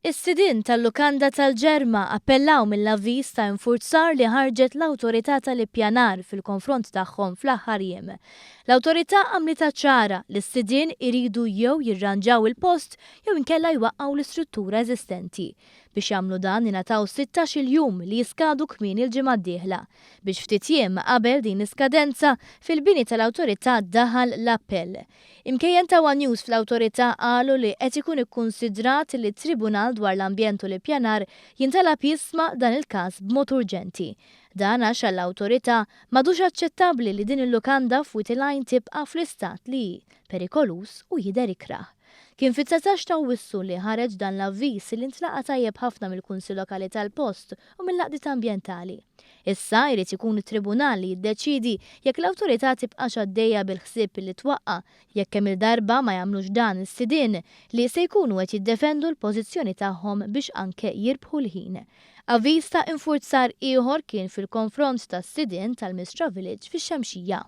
Is-sidien tal-lukanda tal-Ġerma appellaw mill-avviż ta' infurzar li ħarġet l-awtorità tal-ippjanar fil-konfront tagħhom fl-aħħar jiem. L-awtorità għamlitha ċara li s-sidien iridu jew jirranġaw il-post jew inkella jwaqqgħu l-istruttura eżistenti. Biex jagħmlu dan ingħataw 16-il jum li jiskadu kmieni l-ġimgħa d-dieħla. Biex ftit jiem qabel din iskadenza fil-bini tal-awtorità daħal l-appell. Imkejjen ta' One News fl-awtorità qalu li qed ikun ikkunsidrat li tribunal dwar l-ambjent u l-ippjanar jintalab jisma' dan il-każ b'mod urġenti. Dan għax għall-awtorità m'għadux aċċettabbli li din il-lukanda f'Witilgħajn tibqa' fl-istat li perikolus u jidher ikraħ. Kien fit-19 ta' Awwissu li ħareġ dan l-avviż li ntlaqa tajjeb ħafna mill-Kunsill Lokali tal-Post u mill-Laqdiet Ambjentali. Issa jrid ikun it-tribunal li jiddeċiedi jekk l-awtorità tibqax għaddejja bil-ħsieb li twaqqa' jekk kemm il-darba ma jagħmlux dan is-sidien li se jkunu qed jiddefendu l-pożizzjoni tagħhom biex anke jirbħu l-ħin. Avviż ta' infurzar ieħor kien fil-konfront tas-sidien tal-Mistra Village fix-Xemxija.